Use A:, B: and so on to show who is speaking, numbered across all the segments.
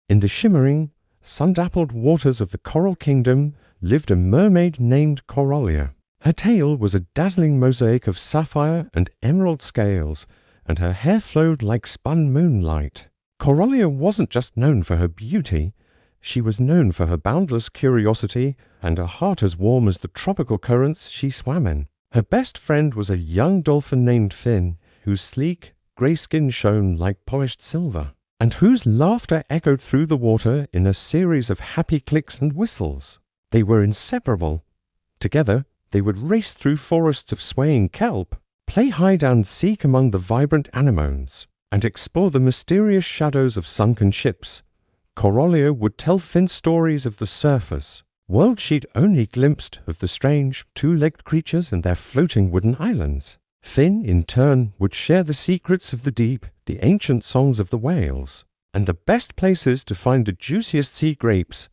A: In the shimmering, sun-dappled waters of the Coral Kingdom lived a mermaid named Coralia. Her tail was a dazzling mosaic of sapphire and emerald scales, and her hair flowed like spun moonlight. Coralia wasn't just known for her beauty, she was known for her boundless curiosity and a heart as warm as the tropical currents she swam in. Her best friend was a young dolphin named Finn, whose sleek, grey skin shone like polished silver, and whose laughter echoed through the water in a series of happy clicks and whistles. They were inseparable. Together, they would race through forests of swaying kelp, play hide-and-seek among the vibrant anemones, and explore the mysterious shadows of sunken ships. Coralia would tell Finn stories of the surface, worlds she'd only glimpsed of the strange, two-legged creatures and their floating wooden islands. Finn, in turn, would share the secrets of the deep, the ancient songs of the whales, and the best places to find the juiciest sea grapes.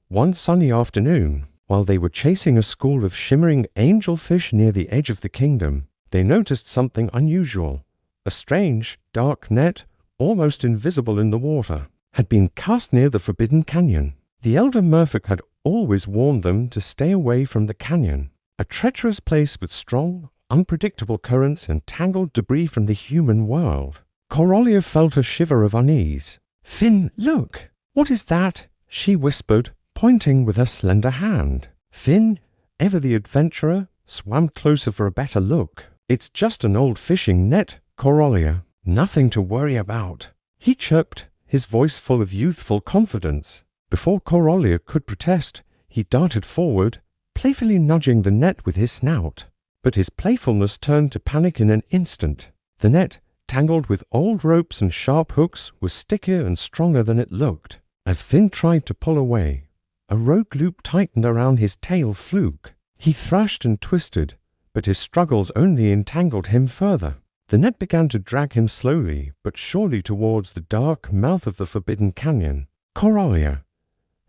A: One sunny afternoon, while they were chasing a school of shimmering angelfish near the edge of the kingdom, they noticed something unusual. A strange, dark net, almost invisible in the water, had been cast near the Forbidden Canyon. The elder merfolk had always warned them to stay away from the canyon, a treacherous place with strong, unpredictable currents and tangled debris from the human world. Coralia felt a shiver of unease. "Finn, look! What is that?" she whispered, pointing with her slender hand. Finn, ever the adventurer, swam closer for a better look. "It's just an old fishing net, Coralia. Nothing to worry about," he chirped, his voice full of youthful confidence. Before Coralia could protest, he darted forward, playfully nudging the net with his snout. But his playfulness turned to panic in an instant. The net, tangled with old ropes and sharp hooks, was stickier and stronger than it looked. As Finn tried to pull away, a rope loop tightened around his tail fluke. He thrashed and twisted, but his struggles only entangled him further. The net began to drag him slowly but surely towards the dark mouth of the Forbidden Canyon. "Coralia,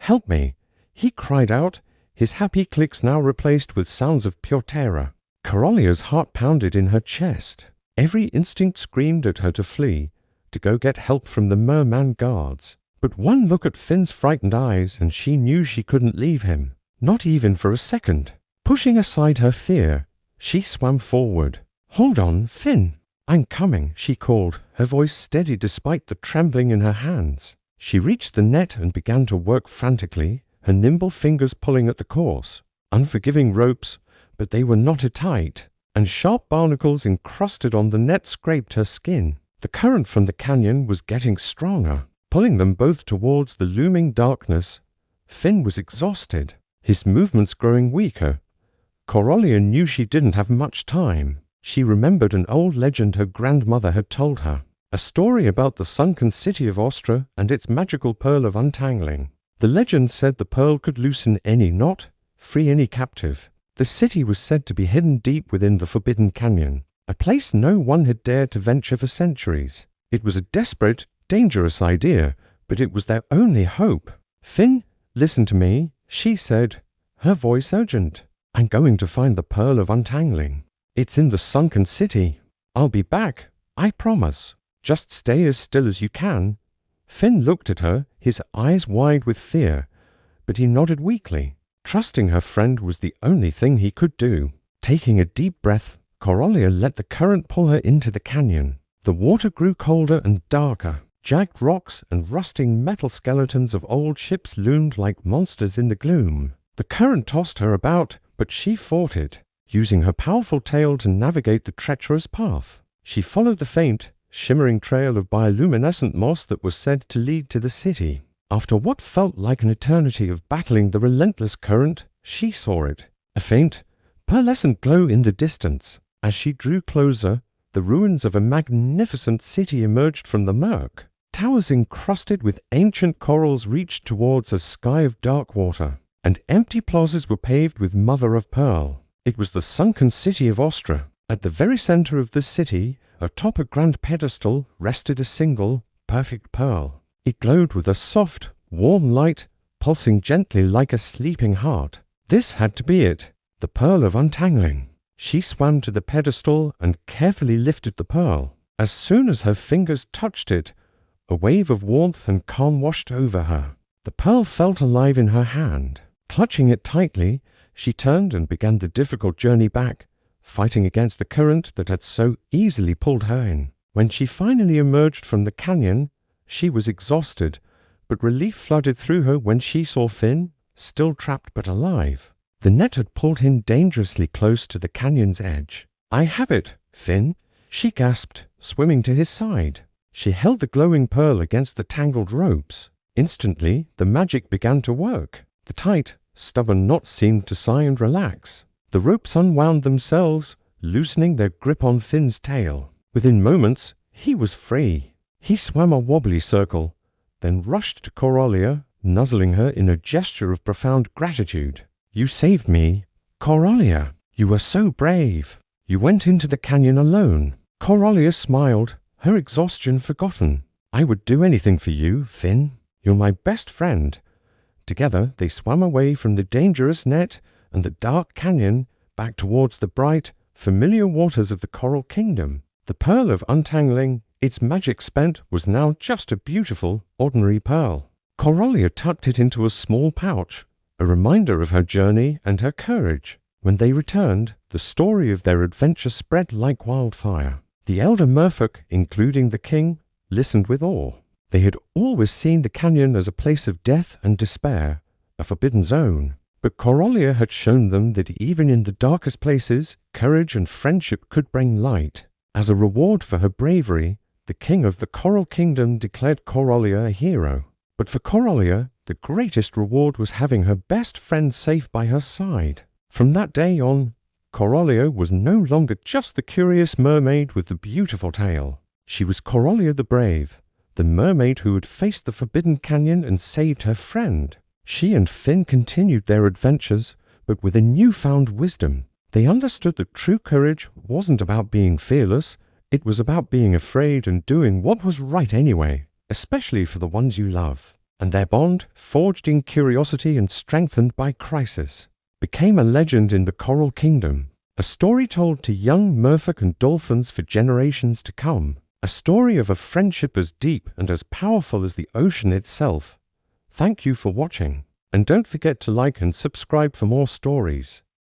A: help me!" he cried out, his happy clicks now replaced with sounds of pure terror. Coralia's heart pounded in her chest. Every instinct screamed at her to flee, to go get help from the merman guards. But one look at Finn's frightened eyes and she knew she couldn't leave him, not even for a second. Pushing aside her fear, she swam forward. "Hold on, Finn! I'm coming," she called, her voice steady despite the trembling in her hands. She reached the net and began to work frantically, her nimble fingers pulling at the coarse, unforgiving ropes, but they were knotted tight, and sharp barnacles encrusted on the net scraped her skin. The current from the canyon was getting stronger, pulling them both towards the looming darkness. Finn was exhausted, his movements growing weaker. Coralia knew she didn't have much time. She remembered an old legend her grandmother had told her, a story about the sunken city of Ostra and its magical pearl of untangling. The legend said the pearl could loosen any knot, free any captive. The city was said to be hidden deep within the Forbidden Canyon, a place no one had dared to venture for centuries. It was a desperate, dangerous idea, but it was their only hope. "Finn, listen to me," she said, her voice urgent. "I'm going to find the pearl of untangling. It's in the sunken city. I'll be back, I promise. Just stay as still as you can." Finn looked at her, his eyes wide with fear, but he nodded weakly. Trusting her friend was the only thing he could do. Taking a deep breath, Coralia let the current pull her into the canyon. The water grew colder and darker. Jagged rocks and rusting metal skeletons of old ships loomed like monsters in the gloom. The current tossed her about, but she fought it, using her powerful tail to navigate the treacherous path. She followed the faint, shimmering trail of bioluminescent moss that was said to lead to the city. After what felt like an eternity of battling the relentless current, she saw it, a faint, pearlescent glow in the distance. As she drew closer, the ruins of a magnificent city emerged from the murk. Towers encrusted with ancient corals reached towards a sky of dark water, and empty plazas were paved with mother-of-pearl. It was the sunken city of Ostra. At the very center of the city, atop a grand pedestal, rested a single, perfect pearl. It glowed with a soft, warm light, pulsing gently like a sleeping heart. This had to be it, the pearl of untangling. She swam to the pedestal and carefully lifted the pearl. As soon as her fingers touched it, A wave of warmth and calm washed over her. The pearl felt alive in her hand. Clutching it tightly, she turned and began the difficult journey back, fighting against the current that had so easily pulled her in. When she finally emerged from the canyon, she was exhausted, but relief flooded through her when she saw Finn, still trapped but alive. The net had pulled him dangerously close to the canyon's edge. "I have it, Finn," she gasped, swimming to his side. She held the glowing pearl against the tangled ropes. Instantly, the magic began to work. The tight, stubborn knots seemed to sigh and relax. The ropes unwound themselves, loosening their grip on Finn's tail. Within moments, he was free. He swam a wobbly circle, then rushed to Coralia, nuzzling her in a gesture of profound gratitude. "You saved me, Coralia. You were so brave. You went into the canyon alone." Coralia smiled, her exhaustion forgotten. "I would do anything for you, Finn. You're my best friend." Together, they swam away from the dangerous net and the dark canyon back towards the bright, familiar waters of the Coral Kingdom. The pearl of untangling, its magic spent, was now just a beautiful, ordinary pearl. Coralia tucked it into a small pouch, a reminder of her journey and her courage. When they returned, the story of their adventure spread like wildfire. The elder merfolk, including the king, listened with awe. They had always seen the canyon as a place of death and despair, a forbidden zone. But Coralia had shown them that even in the darkest places, courage and friendship could bring light. As a reward for her bravery, the king of the Coral Kingdom declared Coralia a hero. But for Coralia, the greatest reward was having her best friend safe by her side. From that day on, Coralia was no longer just the curious mermaid with the beautiful tale. She was Coralia the brave, the mermaid who had faced the forbidden canyon and saved her friend. She and Finn continued their adventures, but with a newfound wisdom. They understood that true courage wasn't about being fearless, it was about being afraid and doing what was right anyway, especially for the ones you love. And their bond, forged in curiosity and strengthened by crisis, became a legend in the Coral Kingdom, a story told to young merfolk and dolphins for generations to come, a story of a friendship as deep and as powerful as the ocean itself. Thank you for watching, and don't forget to like and subscribe for more stories.